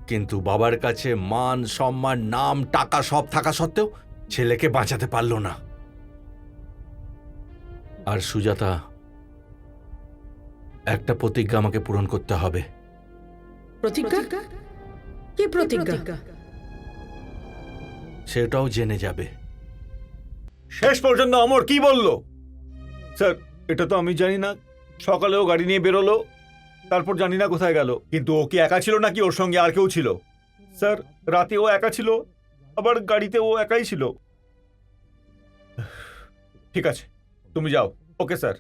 কিন্তু বাবার কাছে মান সম্মান নাম টাকা সব থাকা সত্ত্বেও ছেলেকে বাঁচাতে পারল না। আর সুজাতা, একটা প্রতিজ্ঞা আমাকে পূরণ করতে হবে। প্রতিজ্ঞা? কি প্রতিজ্ঞা? সেটাও জেনে যাবে। শেষ পর্যন্ত অমর কি বললো? স্যার, এটা তো আমি জানি না। সকালেও গাড়ি নিয়ে বেরোলো, তারপর জানি না কোথায় গেল। কিন্তু ও কি একা ছিল নাকি ওর সঙ্গে আর কেউ ছিল? স্যার, রাতে ও একা ছিল, আবার গাড়িতে ও একাই ছিল। ঠিক আছে, তুমি যাও। Okay sir.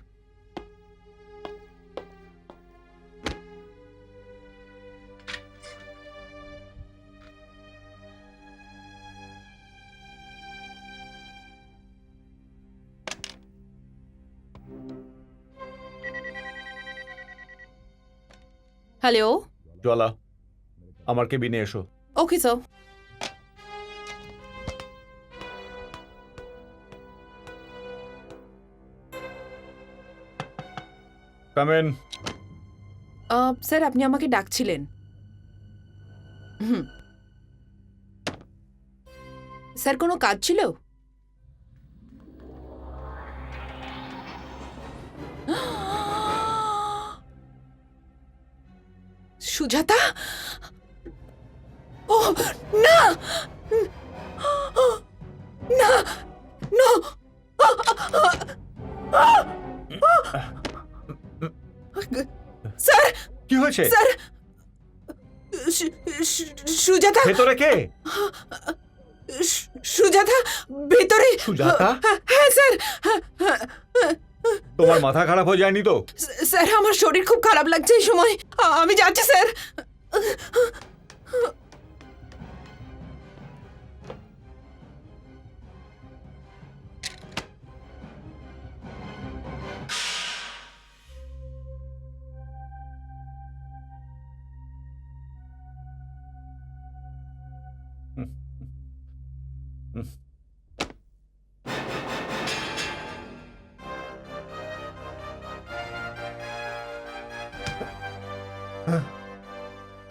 হ্যালো। জ্বালা, আমার কেবিনে এসো। Okay sir. Come in. Sir, আপনি আমাকে ডাকছিলেন? স্যার, কোনো কাজ ছিল? সুজাতা? ও না না, না। স্যার, কি হয়েছে? স্যার, সুজাতা ভেতরে কে? সুজাতা ভেতরে। সুজাতা? হ্যাঁ স্যার। তোমার মাথা খারাপ হয়ে যায়নি তো? স্যার, আমার শরীর খুব খারাপ লাগছে এই সময়। আমি যাচ্ছি স্যার।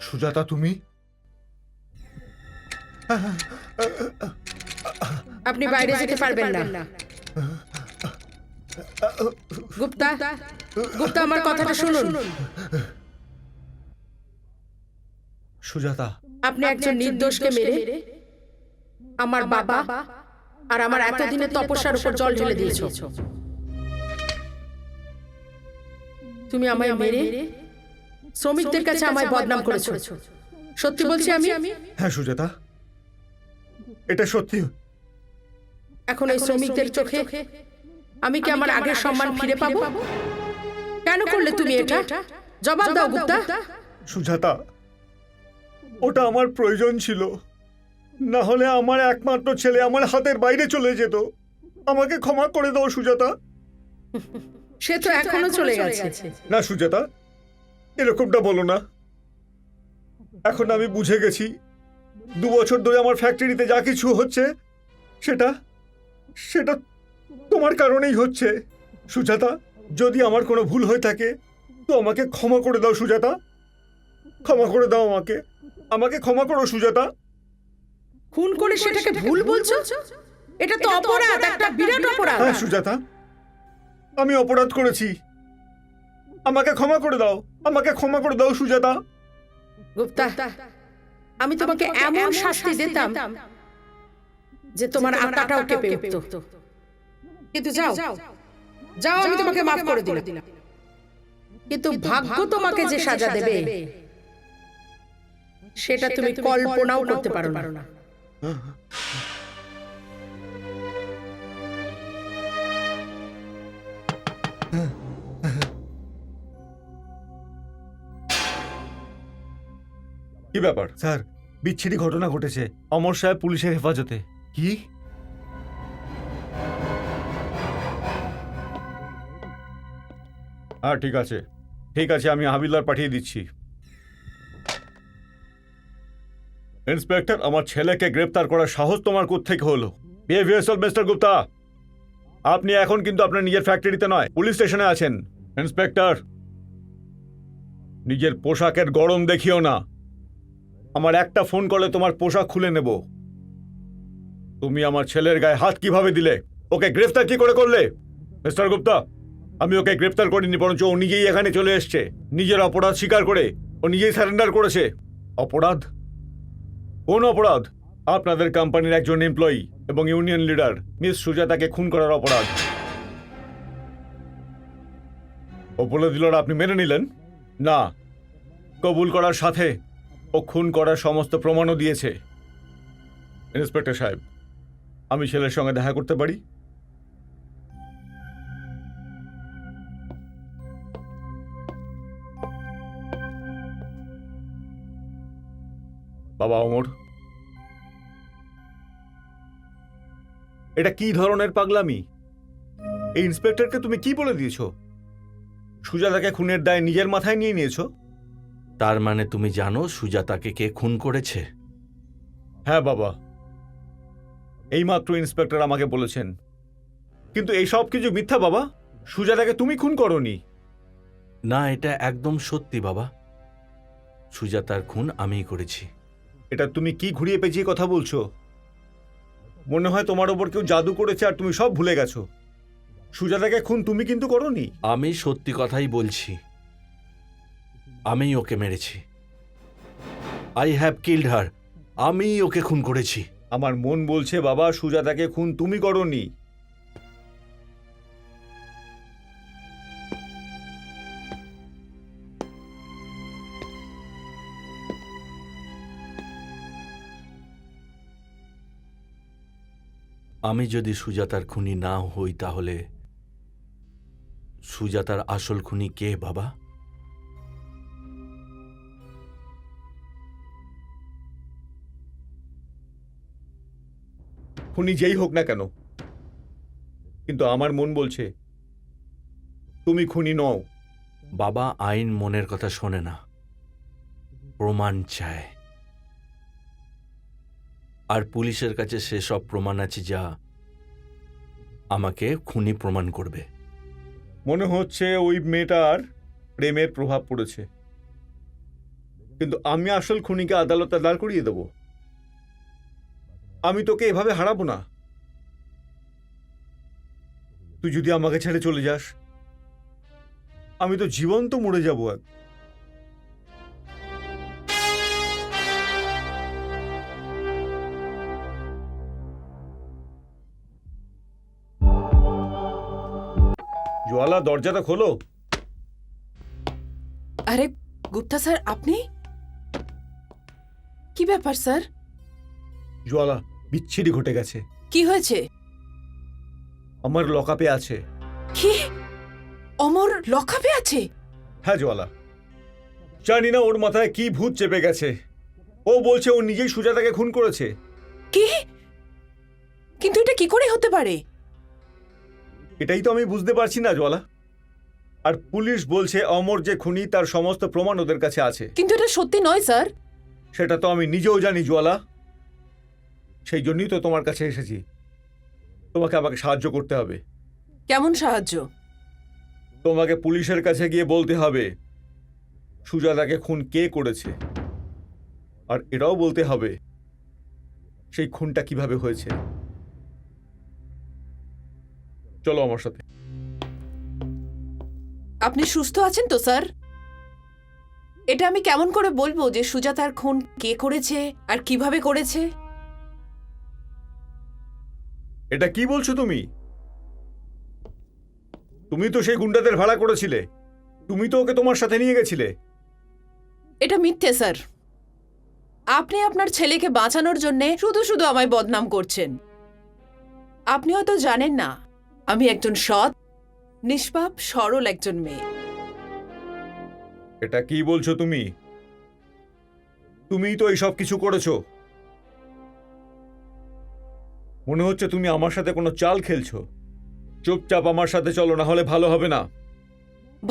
সুজাতা, তুমি? আপনি বাইরে যেতে পারবেন না। গুপ্তা, গুপ্তা, আমার কথাটা শুনুন। সুজাতা, আপনি একজন নির্দোষকে মেরে আমার বাবা আর আমার এতদিনের তপস্যার উপর জল ঢেলে দিয়েছো। তুমি আমায় মেরে শ্রমিকদের কাছে আমায় বদনাম করেছো। সত্যি বলছি আমি। হ্যাঁ সুজাতা, এটা সত্যি। এখন এই শ্রমিকদের চোখে আমি কি আমার আগের সম্মান ফিরে পাবো? কেন করলে তুমি এটা? জবাব দাও গুপ্তা। সুজাতা, ওটা আমার প্রয়োজন ছিল। না হলে আমার একমাত্র ছেলে আমার হাতের বাইরে চলে যেত। আমাকে ক্ষমা করে দাও সুজাতা। সে তো এখনো চলে গেছে। না সুজাতা, এরকমটা বলো না। এখন আমি বুঝে গেছি 2 বছর ধরে আমার ফ্যাক্টরিতে যা কিছু হচ্ছে সেটা সেটা তোমার কারণেই হচ্ছে। সুজাতা, যদি আমার কোনো ভুল হয়ে থাকে তো আমাকে ক্ষমা করে দাও সুজাতা। ক্ষমা করে দাও আমাকে। আমাকে ক্ষমা করো সুজাতা। খুন করে সেটাকে ভুল বলছো? এটা তো অপরাধ, একটা বিরাট অপরাধ। হ্যাঁ সুজাতা, আমি অপরাধ করেছি। আমাকে ক্ষমা করে দাও। আমাকে ক্ষমা করে দাও সুজাতা। গুপ্তা, আমি তোমাকে এমন শাস্তি দিতাম যে তোমার আত্মাটাও কেঁপে উঠত। কিন্তু যাও যাও, আমি তোমাকে মাফ করে দিলাম। কিন্তু ভাগ্য তোমাকে যে সাজা দেবে সেটা তুমি কল্পনাও করতে পারো না। কি ব্যাপার স্যার? বিচ্ছিরি ঘটনা ঘটেছে। অমর সাহেব পুলিশের হেফাজতে। কি? হ্যাঁ ঠিক আছে, ঠিক আছে, আমি হাবিলদার পাঠিয়ে দিচ্ছি। ইন্সপেক্টর, আমার ছেলেকে গ্রেপ্তার করার সাহস তোমার কোত্থেকে হলো? বিহেভিয়ার মিস্টার গুপ্তা, আপনি এখন কিন্তু আপনার নিজের ফ্যাক্টরিতে নয়, পুলিশ স্টেশনে আছেন। ইন্সপেক্টর, নিজের পোশাকের গরম দেখিও না। আমার একটা ফোন করলে তোমার পোশাক খুলে নেব। তুমি আমার ছেলের গায়ে হাত কিভাবে দিলে? ওকে গ্রেফতার কি করে করলে? মিস্টার গুপ্তা, আমি ওকে গ্রেফতার করিনি, বরঞ্চ ও নিজেই এখানে চলে এসছে। নিজের অপরাধ স্বীকার করে ও নিজেই সারেন্ডার করেছে। অপরাধ? কোন অপরাধ? আপনাদের কোম্পানির একজন এমপ্লয়ি এবং ইউনিয়ন লিডার মিস সুজাতাকে খুন করার অপরাধ। ও বলে দিল আর আপনি মেনে নিলেন? না, কবুল করার সাথে ও খুন করার সমস্ত প্রমাণও দিয়েছে। ইন্সপেক্টর সাহেব, আমি ছেলের সঙ্গে দেখা করতে পারি? বাবা অমর, এটা কি ধরনের পাগলামি? এই ইন্সপেক্টরকে তুমি কি বলে দিয়েছো? সুজাতাকে খুনের দায় নিজের মাথায় নিয়ে নিয়েছো? তার মানে তুমি জানো সুজাতাকে কে খুন করেছে? হ্যাঁ বাবা, এইমাত্র ইন্সপেক্টর আমাকে বলেছেন। কিন্তু এই সব কিছু মিথ্যা বাবা। সুজাতাকে তুমি খুন করোনি। না, এটা একদম সত্যি বাবা। সুজাতার খুন আমিই করেছি। এটা তুমি কি ঘুরিয়ে পেঁচিয়ে কথা বলছো? মনে হয় তোমার ওপর কেউ জাদু করেছে আর তুমি সব ভুলে গেছো। সুজাতাকে খুন তুমি কিন্তু করোনি। আমি সত্যি কথাই বলছি। আমিই ওকে মেরেছি। আই হ্যাভ কিল্ড হার। আমিই ওকে খুন করেছি। আমার মন বলছে বাবা, সুজাতাকে খুন তুমি করোনি। আমি যদি সুজাতার খুনি না হই তাহলে সুজাতার আসল খুনি কে বাবা? খুনি যেই হোক না কেন, কিন্তু আমার মন বলছে তুমি খুনি নও। বাবা, আইন মনের কথা শোনে না, প্রমাণ চায়। আর পুলিশের কাছে সেসব প্রমাণ আছে যা আমাকে খুনি প্রমাণ করবে। মনে হচ্ছে ওই মেয়েটার প্রেমের প্রভাব পড়েছে, কিন্তু আমি আসল খুনিকে আদালতে দাঁড় করিয়ে দেব। আমি তোকে এভাবে হারাবো না। তুই যদি আমাকে ছেড়ে চলে যাস, আমি তো জীবন্ত মরে যাব। জোয়ালা, দরজাটা খোলো। আরে গুপ্তা স্যার, আপনি? কি ব্যাপার স্যার? জোয়ালা, বিচ্ছিরি ঘটে গেছে। কি হয়েছে? আমার লকআপে আছে। কি? অমর লকআপে আছে? হ্যাঁ জোয়ালা, জানি না ওর মাথায় কি ভূত চেপে গেছে। ও বলছে ও নিজেই সুজাতাকে খুন করেছে। কি? কিন্তু এটা কি করে হতে পারে? এটাই তো আমি বুঝতে পারছি না জ্বালা। আর পুলিশ বলছে অমর যে খুনি তার সমস্ত প্রমাণ ওদের কাছে আছে। কিন্তু এটা সত্যি নয় স্যার। সেটা তো আমি নিজেও জানি জ্বালা, সেই জন্যই তো তোমার কাছে এসেছি। তোমাকে আমাকে সাহায্য করতে হবে। কেমন সাহায্য? তোমাকে পুলিশের কাছে গিয়ে বলতে হবে সুজাতাকে খুন কে করেছে, আর এটাও বলতে হবে সেই খুনটা কিভাবে হয়েছে। চলো আমার সাথে। আপনি সুস্থ আছেন তো স্যার? এটা আমি কেমন করে বলবো যে সুজাতার খুন কে করেছে আর কিভাবে করেছে? এটা কি বলছো তুমি? তুমি তো সেই গুন্ডাদের ভাড়া করেছিলে, তুমি তো ওকে তোমার সাথে নিয়ে গেছিলে। এটা মিথ্যে স্যার। আপনি আপনার ছেলেকে বাঁচানোর জন্য শুধু শুধু আমায় বদনাম করছেন। আপনি হয়তো জানেন না আমি একজন সৎ, নিষ্পাপ, সরল একজন মেয়ে। এটা কি বলছো তুমি? তুমিই তো এই সব কিছু করেছো। মনে হচ্ছে তুমি আমার সাথে কোনো চাল খেলছো। চুপচাপ আমার সাথে চলো, না হলে ভালো হবে না।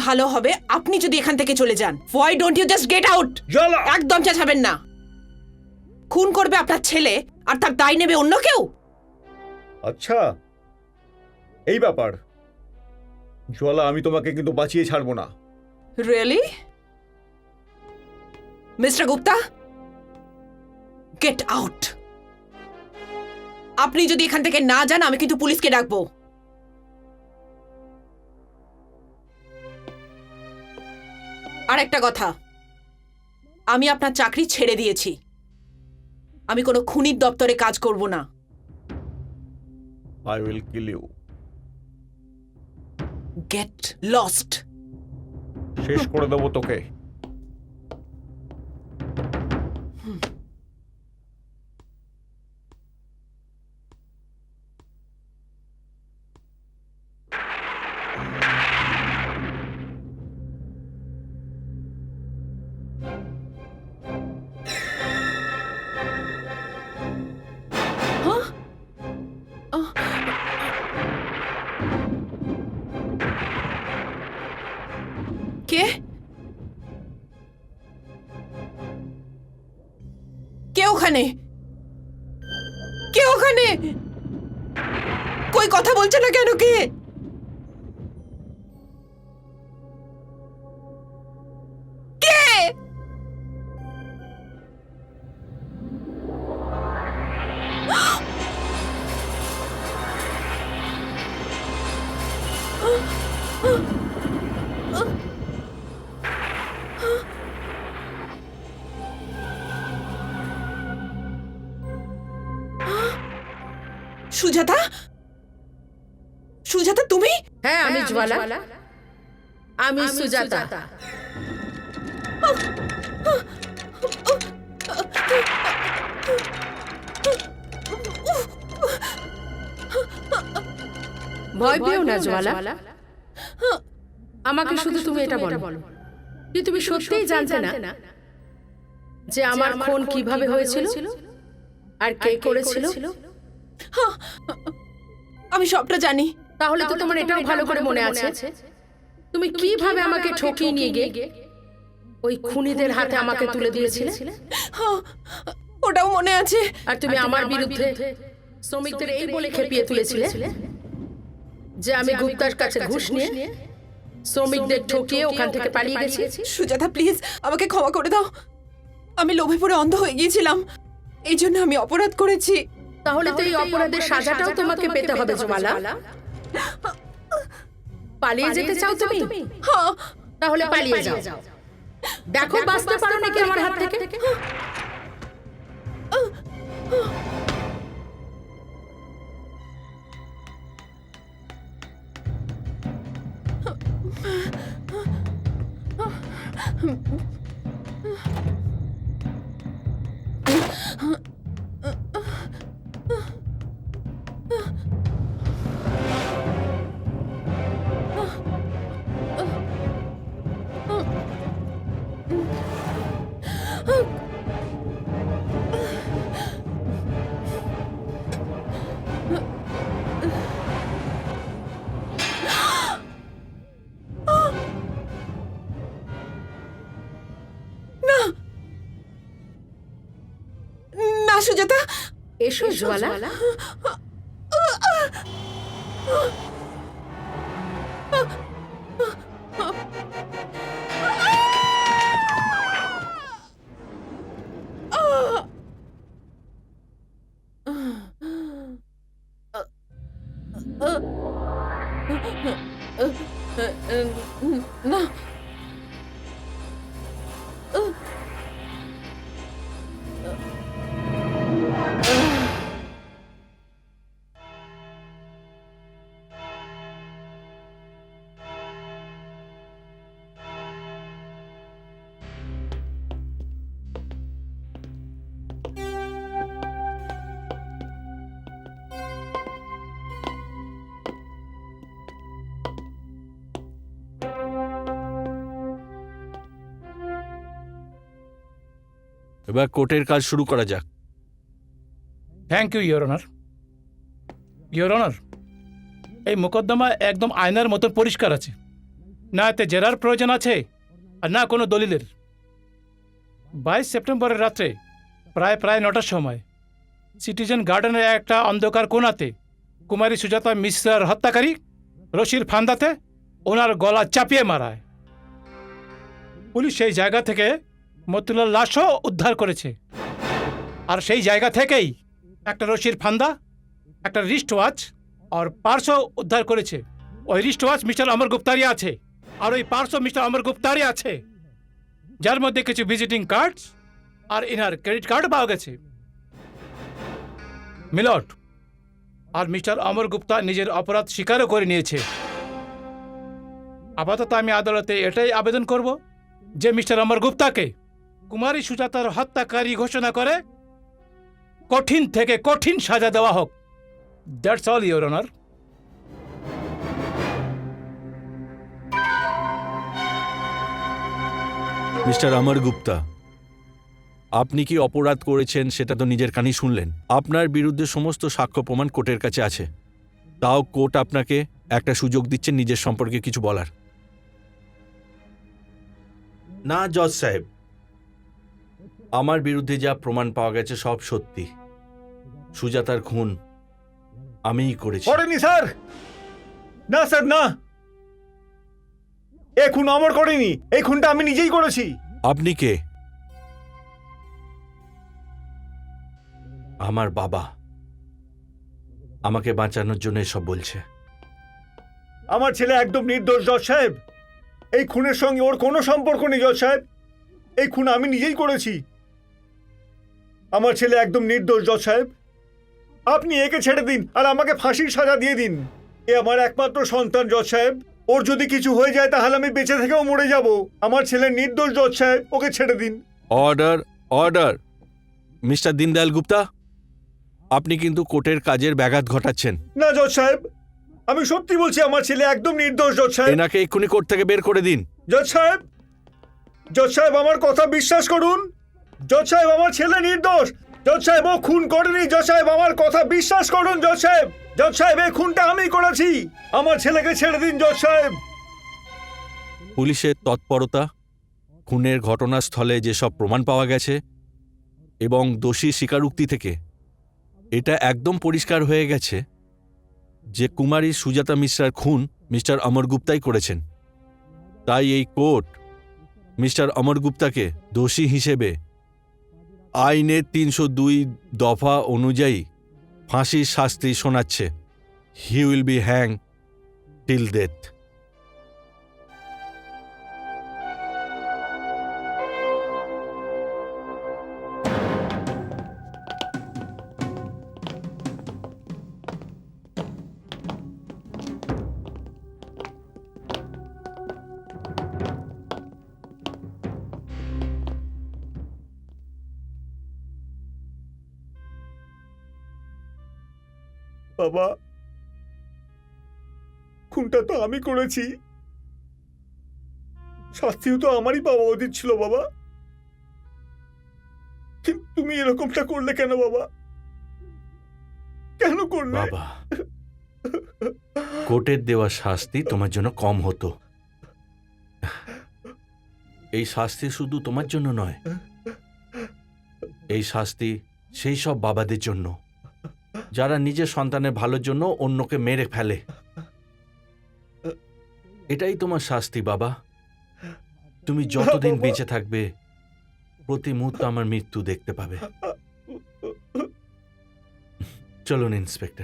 ভালো হবে আপনি যদি এখান থেকে চলে যান। Why don't you just get out? জ্বালা! একদম চেঁচাবেন না। খুন করবে আপনার ছেলে আর তার দায় নেবে অন্য কেউ। আচ্ছা, এই ব্যাপার। জ্বালা, আমি তোমাকে কিন্তু বাঁচিয়ে ছাড়বো না। Really? Mister Gupta, get out. আপনি যদি এখান থেকে না যান আমি কিন্তু পুলিশকে ডাকবো। আর একটা কথা, আমি আপনার চাকরি ছেড়ে দিয়েছি। আমি কোনো খুনির দপ্তরে কাজ করব না। I will kill you. Get lost. শেষ করে দেবো তোকে। কে? কে ওখানে? কে ওখানে? কই কথা বলছে না কেন? কে? কে? সুজাতা? সুজাতা তুমি? হ্যাঁ, আমি জ্বালা। আমি সুজাতা। ভয় পেও না জ্বালা। আমাকে শুধু তুমি এটা বলো কি তুমি সত্যিই জানতে না যে আমার খুন কিভাবে হয়েছিল আর কে করেছিল? আমি সবটা জানি। তাহলে তো তোমার এটাও ভালো করে মনে আছে তুমি কিভাবে আমাকে ঠকিয়ে নিয়ে গিয়ে ওই খুনিদের হাতে আমাকে তুলে দিয়েছিলে। ওটাও মনে আছে। আর তুমি আমার বিরুদ্ধে শ্রমিকদের এই বলে খেপিয়ে তুলেছিলে যে আমি গুপ্তার কাছে ঘুষ নিয়ে শ্রমিকদের ঠকিয়ে ওখান থেকে পালিয়ে গেছি। সুজাতা প্লিজ আমাকে ক্ষমা করে দাও। আমি লোভে পড়ে অন্ধ হয়ে গিয়েছিলাম, এই জন্য আমি অপরাধ করেছি। তাহলে তো এই অপরাধের সাজাটাও তোমাকে পেতে হবে জ্বালা। পালিয়ে যেতে চাও তুমি? তাহলে পালিয়ে যাও। দেখো বাঁচতে পারো নাকি আমার হাত থেকে। সুজাতা। এসো জ্বালা। না, এবার কোর্টের কাজ শুরু করা যাক। Thank you your honour. Your honour, এই মোকদ্দমা একদম আয়নার মতো পরিষ্কার আছে। না এতে জেরার প্রয়োজন আছে আর না কোনো দলিলের। 22 সেপ্টেম্বরের রাত্রে প্রায় 9টার সময় সিটিজেন গার্ডেনের একটা অন্ধকার কোণাতে কুমারী সুজাতা মিশ্রার হত্যাকারী রশির ফান্দাতে ওনার গলা চাপিয়ে মারায়। পুলিশ সেই জায়গা থেকে মতিলাল লাশও উদ্ধার করেছে। আর সেই জায়গা থেকেই একটা রশির ফান্দা, একটা রিস্ট ওয়াচ আর পার্সও উদ্ধার করেছে। ওই রিস্ট ওয়াচ মিস্টার অমর গুপ্তারই আছে, আর ওই পার্সও মিস্টার অমর গুপ্তারই আছে, যার মধ্যে কিছু ভিজিটিং কার্ডস আর ইনার ক্রেডিট কার্ড পাওয়া গেছে। মিলট, আর মিস্টার অমর গুপ্তা নিজের অপরাধ স্বীকারও করে নিয়েছে। আপাতত আমি আদালতে এটাই আবেদন করব যে মিস্টার অমর গুপ্তাকে কুমারী সুজাতার হত্যাকারী ঘোষণা করে কঠিন থেকে কঠিন সাজা দেওয়া হোক। That's all your honour. Mister Amar Gupta, আপনি কি অপরাধ করেছেন সেটা তো নিজের কানেই শুনলেন। আপনার বিরুদ্ধে সমস্ত সাক্ষ্য প্রমাণ কোর্টের কাছে আছে। তাও কোর্ট আপনাকে একটা সুযোগ দিচ্ছেন নিজের সম্পর্কে কিছু বলার। না জজ সাহেব, আমার বিরুদ্ধে যা প্রমাণ পাওয়া গেছে সব সত্যি। সুজাতার খুন আমিই করেছি। করেনি স্যার, না স্যার না, এ খুন আমার করেনি, এই খুনটা আমি নিজেই করেছি। আপনি কে? আমার বাবা আমাকে বাঁচানোর জন্য এসব বলছে। আমার ছেলে একদম নির্দোষ জজ সাহেব, এই খুনের সঙ্গে ওর কোনো সম্পর্ক নেই জজ সাহেব, এই খুন আমি নিজেই করেছি। আমার ছেলে একদম নির্দোষ জজ সাহেব, আপনি একে ছেড়ে দিন আর আমাকে ফাঁসির সাজা দিয়ে দিন। এ আমার একমাত্র সন্তান জজ সাহেব, ওর যদি কিছু হয়ে যায় তাহলে আমি বেঁচে থেকেও মরে যাব। আমার ছেলে নির্দোষ জজ সাহেব, ওকে ছেড়ে দিন। Order, order. Mister Deendayal Gupta, আপনি কিন্তু কোর্টের কাজের ব্যাঘাত ঘটাচ্ছেন। না জজ সাহেব, আমি সত্যি বলছি আমার ছেলে একদম নির্দোষ জজ সাহেব। এনাকে এক্ষুনি কোর্ট থেকে বের করে দিন। জজ সাহেব, জজ সাহেব আমার কথা বিশ্বাস করুন। জজ সাহেব আমার ছেলে নির্দোষ। জজ সাহেব ও খুন করেনি। জজ সাহেব আমার কথা বিশ্বাস করুন। জজ সাহেব, জজ সাহেব এই খুনটা আমি করেছি। আমার ছেলেকে ছেড়ে দিন জজ সাহেব। পুলিশের তৎপরতা, খুনের ঘটনাস্থলে যেসব প্রমাণ পাওয়া গেছে এবং দোষী স্বীকারোক্তি থেকে এটা একদম পরিষ্কার হয়ে গেছে যে কুমারী সুজাতা মিশ্রার খুন মিস্টার অমর গুপ্তাই করেছেন। তাই এই কোর্ট মিস্টার অমর গুপ্তাকে দোষী হিসেবে আইনের 302 দফা অনুযায়ী ফাঁসির শাস্তি শোনাচ্ছে। He will be hang till death. বাবা, খুনটা তো আমি করেছি, শাস্তিও তো আমারই পাওয়া উচিত ছিল বাবা। কিন্তু তুমি এরকমটা করলে কেন বাবা? কেন করলে? বাবা, কোর্টের দেওয়া শাস্তি তোমার জন্য কম হতো। এই শাস্তি শুধু তোমার জন্য নয়, এই শাস্তি সেই সব বাবাদের জন্য যারা নিজের সন্তানের ভালোর জন্য অন্যকে মেরে ফেলে। এটাই তোমার শাস্তি বাবা। তুমি যতদিন বেঁচে থাকবে প্রতি মুহূর্তে আমার মৃত্যু দেখতে পাবে। চলুন ইন্সপেক্টর।